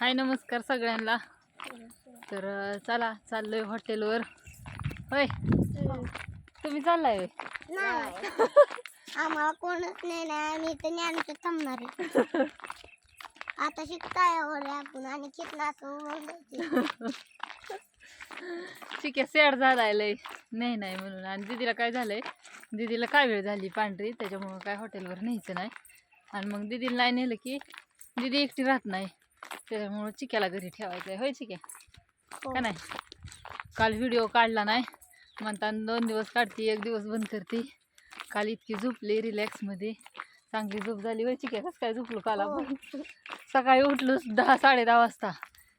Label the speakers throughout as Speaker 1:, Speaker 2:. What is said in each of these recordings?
Speaker 1: हाय नमस्कार सगळ्यांना. तर चला चाललोय हॉटेलवर. होय तुम्ही चाललाय होय?
Speaker 2: नाही आम्हाला कोणच नाही आम्ही तर ज्ञानचं थांबणार आहे. आता शिकताय आपण आणि कितना
Speaker 1: ठीक आहे सॅड झालाय लय नाही म्हणून. आणि दीदीला काय झालंय, दीदीला काय वेळ झाली पांढरी, त्याच्यामुळं काय हॉटेलवर न्यायचं नाही. आणि मग दीदीला नाही नेलं की दीदी एकटी राहत नाही, त्याच्यामुळं चिक्याला घरी ठेवायचं आहे. होय चिक्या का नाही? काल व्हिडिओ काढला नाही म्हणताना 2 दिवस काढते, 1 दिवस बंद करते. काल इतकी झोपली रिलॅक्समध्ये, चांगली झोप झाली. होय चिक्या कसं काय झोपलो काल आपण? सकाळी उठलो 10-10:30 वाजता.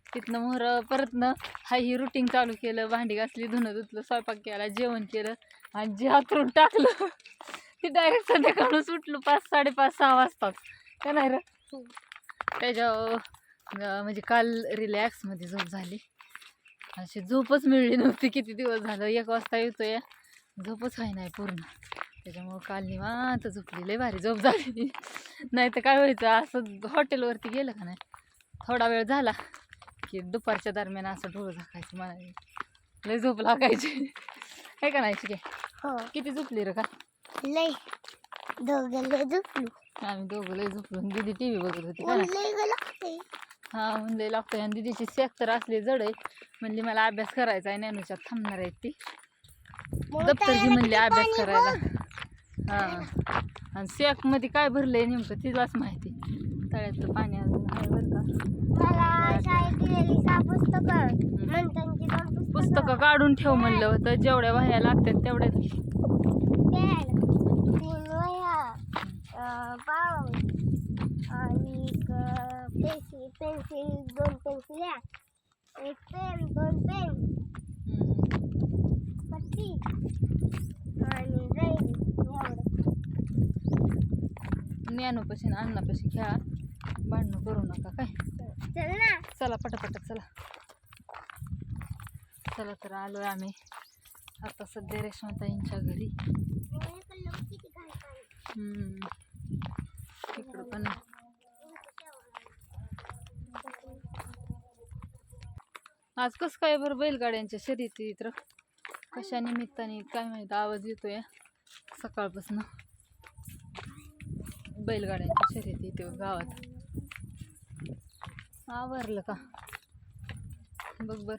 Speaker 1: तिथनं मोहर परतनं ही रुटीन चालू केलं. भांडी घासली, धुणं धुतलं, स्वयंपाक केला, जेवण केलं आणि जे हातरून टाकलं ते डायरेक्ट संध्याकाळूनच उठलो 5-5:30-6 वाजता का नाही र? त्याच्या म्हणजे काल रिलॅक्समध्ये झोप झाली. अशी झोपच मिळली नव्हती किती दिवस झालं. 1 वाजता येतोय, झोपच व्हाय नाही पूर्ण. त्याच्यामुळं काल निवांत झोपली, लय भारी झोप झाली. नाही तर काय व्हायचं, असं हॉटेलवरती गेलं का नाही थोडा वेळ झाला की दुपारच्या दरम्यान असं डोळं झाकायचं, मला लय झोप लागायची. आहे का नाही शिके?
Speaker 2: हो.
Speaker 1: किती झोपली रे का?
Speaker 2: लय दोघं लय झोपलो.
Speaker 1: आम्ही दोघं लय झोपलो. दीदी टी व्ही बघत होती का नाही? हा म्हणले लागतंय. आणि दीदीची सॅक तर असली जड आहे, म्हणली मला अभ्यास करायचा आहे, नॅनूच्या थांबणार आहेत ती. दप्तर घे म्हणली अभ्यास करायला. हा आणि सॅक मध्ये काय भरलंय नेमकं तिलाच माहिती. तळ्यातलं पाणी अजून आहे बरं का.
Speaker 2: मला शाळेत दिलेली
Speaker 1: पुस्तकं काढून ठेव म्हणलं होतं, जेवढ्या वह्या लागतात तेवढ्याच.
Speaker 2: आणि पेन्सिल 2 पेन्सिल्या, 1 पेन, 2 पेन, पट्टी आणि डायरी.
Speaker 1: ज्ञानूपाशी अन्नापाशी खेळा, भांडणं करू नका काय.
Speaker 2: चल ना.
Speaker 1: चला पटापट चला. चला तर आलोय आम्ही आता सध्या रेश्माताईंच्या घरी. इकडं पण आज कसं काय बरं बैलगाड्यांच्या शर्यती तर कशा निमित्ताने काय माहित, आवाज येतोय सकाळपासून. बैलगाड्यांच्या शर्यती इथे गावात. आवरलं का बघ बर.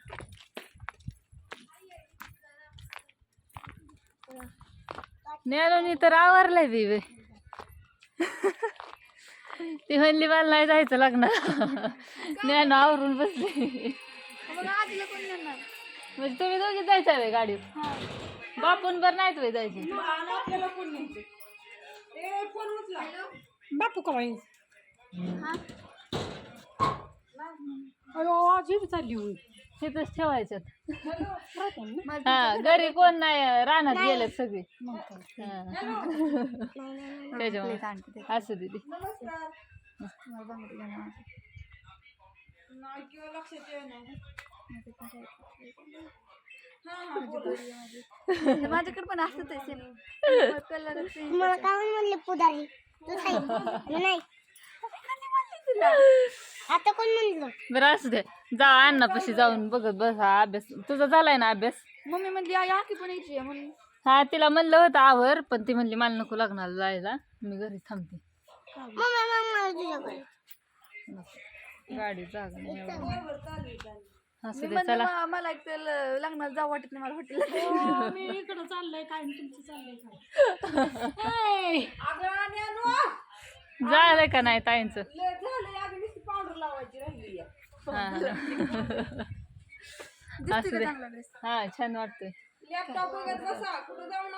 Speaker 1: ज्ञानोनी तर आवरलंय बी. ती म्हणली मला नाही जायचं लग्नाला. ज्ञान आवरून बसली. म्हणजे तुम्ही दोघी जायचं आहे गाडीत? बापून बर नाहीत वे जायचे.
Speaker 3: बापू का चालली होई
Speaker 1: तिथंच ठेवायच्यात. हा घरी कोण नाही, रानात गेलेत सगळे. त्याच्यामुळे असू दीदी.
Speaker 2: माझ्याकडे पण असत आहे. मला काय म्हणले पुढारी नाही आता कोण म्हणलं?
Speaker 1: बरं असू दे, जा अन्नापाशी जाऊन बघत बसा. अभ्यास तुझा झालाय ना अभ्यास?
Speaker 3: मम्मी म्हणली आकी पण यायची म्हणून.
Speaker 1: हा तिला म्हणलं होतं आवर, पण ती म्हणली मला नको लग्नाला जायला, मी घरी थांबते. गाडी जागा नाही. असू दे चला.
Speaker 3: मला एक लग्नाला जाऊ वाटत नाही, मला हॉटेलला. मी इकडं चाललंय काय तुमचं चाललंय काय?
Speaker 1: झालंय का नाही ताईंचं?
Speaker 3: पावडर लावायची राहिली.
Speaker 1: असू दे. हा छान वाटतोय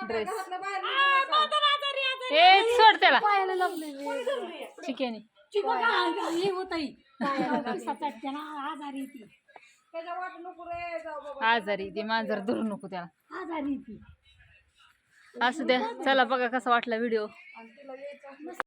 Speaker 1: ड्रेस. हे सोड त्याला चिकेनी आजारी ती मांजर धरू नको त्याला. असू द्या चला. बघा कसा वाटला व्हिडिओ.